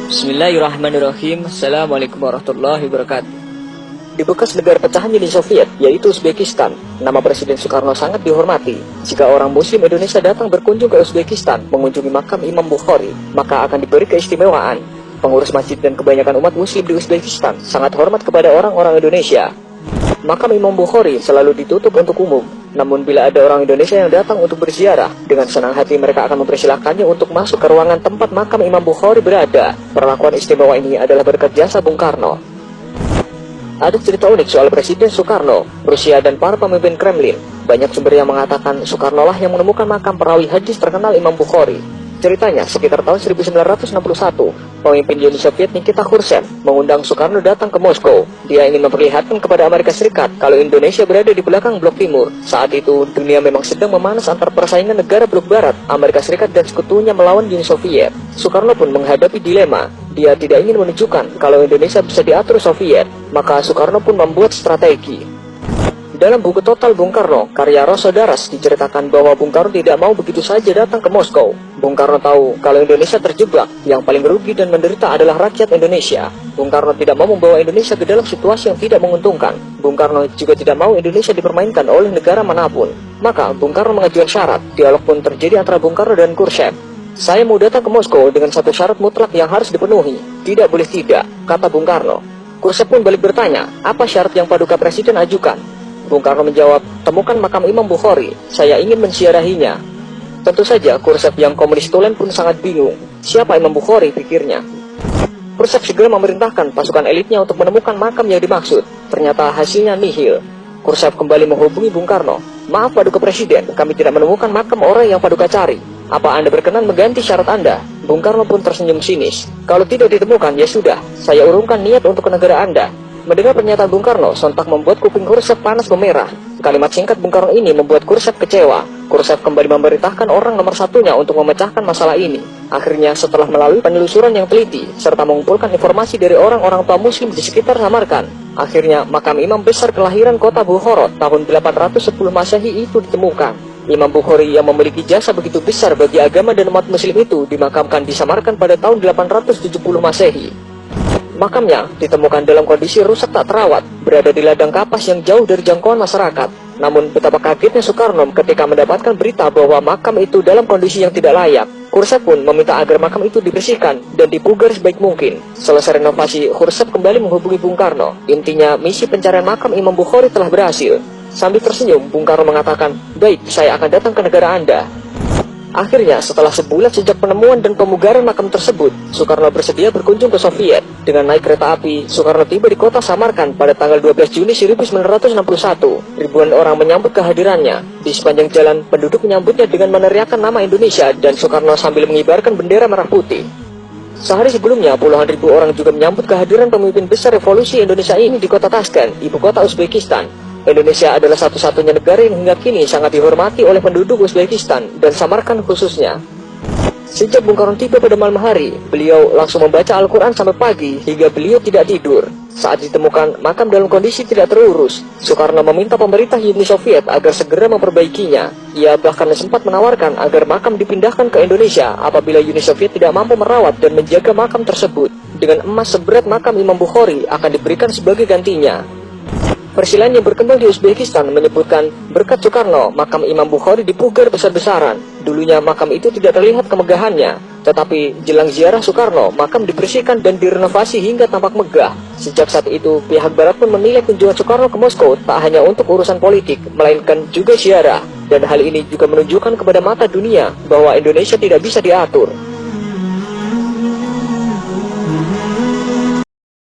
Bismillahirrahmanirrahim. Assalamualaikum warahmatullahi wabarakatuh. Di bekas negara pecahan Uni Soviet, yaitu Uzbekistan, nama Presiden Soekarno sangat dihormati. Jika orang Muslim Indonesia datang berkunjung ke Uzbekistan, mengunjungi makam Imam Bukhari, maka akan diberi keistimewaan. Pengurus masjid dan kebanyakan umat Muslim di Uzbekistan sangat hormat kepada orang-orang Indonesia. Makam Imam Bukhari selalu ditutup untuk umum. Namun bila ada orang Indonesia yang datang untuk berziarah, dengan senang hati mereka akan mempersilahkannya untuk masuk ke ruangan tempat makam Imam Bukhari berada. Perlakuan istimewa ini adalah berkat jasa Bung Karno. Ada cerita unik soal Presiden Soekarno, Rusia, dan para pemimpin Kremlin. Banyak sumber yang mengatakan Soekarno lah yang menemukan makam perawi hadis terkenal Imam Bukhari. Ceritanya, sekitar tahun 1961, pemimpin Uni Soviet Nikita Khrushchev mengundang Soekarno datang ke Moskow. Dia ingin memperlihatkan kepada Amerika Serikat kalau Indonesia berada di belakang blok timur. Saat itu, dunia memang sedang memanas antar persaingan negara blok barat, Amerika Serikat dan sekutunya melawan Uni Soviet. Soekarno pun menghadapi dilema. Dia tidak ingin menunjukkan kalau Indonesia bisa diatur Soviet, maka Soekarno pun membuat strategi. Dalam buku Total Bung Karno, karya Rosso Daras, diceritakan bahwa Bung Karno tidak mau begitu saja datang ke Moskow. Bung Karno tahu kalau Indonesia terjebak, yang paling merugi dan menderita adalah rakyat Indonesia. Bung Karno tidak mau membawa Indonesia ke dalam situasi yang tidak menguntungkan. Bung Karno juga tidak mau Indonesia dipermainkan oleh negara manapun. Maka Bung Karno mengajukan syarat. Dialog pun terjadi antara Bung Karno dan Khrushchev. Saya mau datang ke Moskow dengan satu syarat mutlak yang harus dipenuhi. Tidak boleh tidak, kata Bung Karno. Khrushchev pun balik bertanya, apa syarat yang Paduka Presiden ajukan? Bung Karno menjawab, temukan makam Imam Bukhari, saya ingin menziarahinya. Tentu saja, Khrushchev yang komunis tulen pun sangat bingung. Siapa Imam Bukhari, pikirnya. Khrushchev segera memerintahkan pasukan elitnya untuk menemukan makam yang dimaksud. Ternyata hasilnya nihil. Khrushchev kembali menghubungi Bung Karno. Maaf Paduka Presiden, kami tidak menemukan makam orang yang Paduka cari. Apa Anda berkenan mengganti syarat Anda? Bung Karno pun tersenyum sinis. Kalau tidak ditemukan, ya sudah, saya urungkan niat untuk ke negara Anda. Mendengar pernyataan Bung Karno, sontak membuat kuping Khrushchev panas memerah. Kalimat singkat Bung Karno ini membuat Khrushchev kecewa. Khrushchev kembali memerintahkan orang nomor satunya untuk memecahkan masalah ini. Akhirnya, setelah melalui penelusuran yang teliti, serta mengumpulkan informasi dari orang-orang tua Muslim di sekitar Samarkand, akhirnya makam Imam Besar kelahiran kota Bukhara tahun 810 Masehi itu ditemukan. Imam Bukhari yang memiliki jasa begitu besar bagi agama dan umat Muslim itu dimakamkan di Samarkand pada tahun 870 Masehi. Makamnya ditemukan dalam kondisi rusak tak terawat, berada di ladang kapas yang jauh dari jangkauan masyarakat. Namun betapa kagetnya Soekarno ketika mendapatkan berita bahwa makam itu dalam kondisi yang tidak layak. Khrushchev pun meminta agar makam itu dibersihkan dan dipugar sebaik mungkin. Selesai renovasi, Khrushchev kembali menghubungi Bung Karno. Intinya, misi pencarian makam Imam Bukhari telah berhasil. Sambil tersenyum, Bung Karno mengatakan, baik, saya akan datang ke negara Anda. Akhirnya, setelah sebulan sejak penemuan dan pemugaran makam tersebut, Soekarno bersedia berkunjung ke Soviet. Dengan naik kereta api, Soekarno tiba di kota Samarkand pada tanggal 12 Juni 1961. Ribuan orang menyambut kehadirannya. Di sepanjang jalan, penduduk menyambutnya dengan meneriakkan nama Indonesia dan Soekarno sambil mengibarkan bendera merah putih. Sehari sebelumnya, puluhan ribu orang juga menyambut kehadiran pemimpin besar revolusi Indonesia ini di kota Tashkent, ibu kota Uzbekistan. Indonesia adalah satu-satunya negara yang hingga kini sangat dihormati oleh penduduk Uzbekistan dan Samarkand khususnya. Sejak Bung Karno tiba pada malam hari, beliau langsung membaca Al-Quran sampai pagi hingga beliau tidak tidur. Saat ditemukan makam dalam kondisi tidak terurus, Soekarno meminta pemerintah Uni Soviet agar segera memperbaikinya. Ia bahkan sempat menawarkan agar makam dipindahkan ke Indonesia apabila Uni Soviet tidak mampu merawat dan menjaga makam tersebut. Dengan emas seberat makam Imam Bukhari akan diberikan sebagai gantinya. Persilan yang berkembang di Uzbekistan menyebutkan berkat Soekarno, makam Imam Bukhari dipugar besar-besaran. Dulunya makam itu tidak terlihat kemegahannya, tetapi jelang ziarah Soekarno, makam dibersihkan dan direnovasi hingga tampak megah. Sejak saat itu, pihak Barat pun menilai kunjungan Soekarno ke Moskow tak hanya untuk urusan politik, melainkan juga ziarah. Dan hal ini juga menunjukkan kepada mata dunia bahwa Indonesia tidak bisa diatur.